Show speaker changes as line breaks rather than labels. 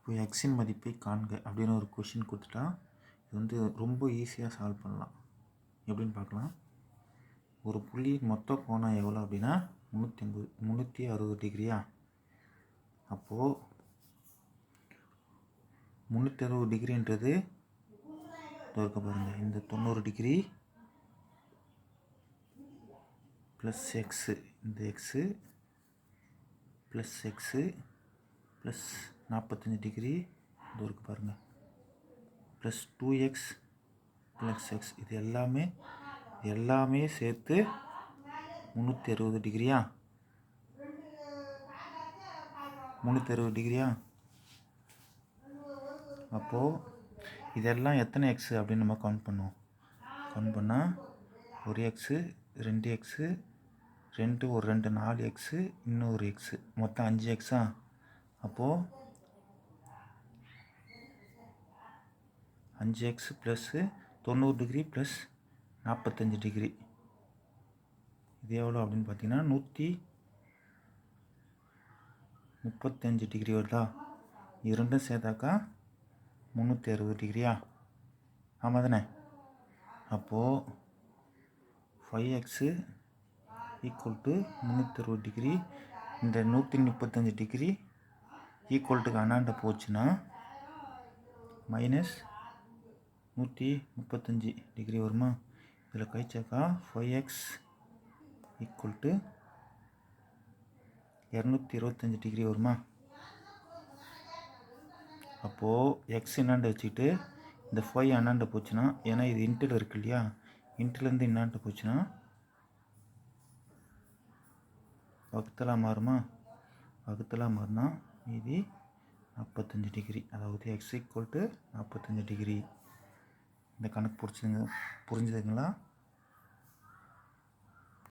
இப்போ எக்ஸின் மதிப்பை காண்க அப்படின்னு ஒரு கொஷின் கொடுத்துட்டா இது ரொம்ப ஈஸியாக சால்வ் பண்ணலாம். எப்படின்னு பார்க்கலாம். ஒரு புள்ளி மொத்த கோணம் எவ்வளோ அப்படின்னா 360 டிகிரியா. அப்போது 360 டிகிரின்றது இருக்க பாருங்கள், இந்த 90 டிகிரி ப்ளஸ் எக்ஸு, இந்த x plus x plus 45 degree இது இருக்கு பாருங்கள், ப்ளஸ் 2x ப்ளஸ் எக்ஸ். இது எல்லாமே சேர்த்து 360 டிகிரியா. 360 டிகிரியா. அப்போது இதெல்லாம் எத்தனை எக்ஸு அப்படின்னு நம்ம கவுண்ட் பண்ணுவோம். கவுண்ட் பண்ணால் ஒரு எக்ஸு, 2 எக்ஸு, 2 ஒரு 2 4 எக்ஸு, இன்னொரு எக்ஸு, மொத்தம் 5 எக்ஸா. அப்போது 5x plus 90 degree plus 45 degree இது எவ்வளோ அப்படின்னு பார்த்தீங்கன்னா 135 டிகிரி வருதா. இரண்டும் சேர்த்தாக்கா 360 டிகிரியா. ஆமாம் தானே. அப்போது 5x ஈக்குவல் டு 360 டிகிரி. இந்த 135 டிகிரி ஈக்குவல் டுக்கு அண்ணாண்ட போச்சுன்னா மைனஸ் 135 டிகிரி வருமா. இதில் கழிச்சாக்கா 5x ஈக்குவல் டு 225 டிகிரி வருமா. அப்போது எக்ஸ் என்னாண்ட வச்சுக்கிட்டு இந்த 5 அண்ணாண்ட போச்சுன்னா, ஏன்னா இது இன்ட்டில் இருக்கு இல்லையா, இன்ட்டிலேருந்து என்னாண்ட போச்சுன்னா வகுத்தலாக மாறுமா. வகுத்தலாக மாறினா மீதி 45 டிகிரி, அதாவது எக்ஸ் ஈக்குவல் டு 45 டிகிரி. இந்த கணக்கு புரிஞ்சுதுங்களா?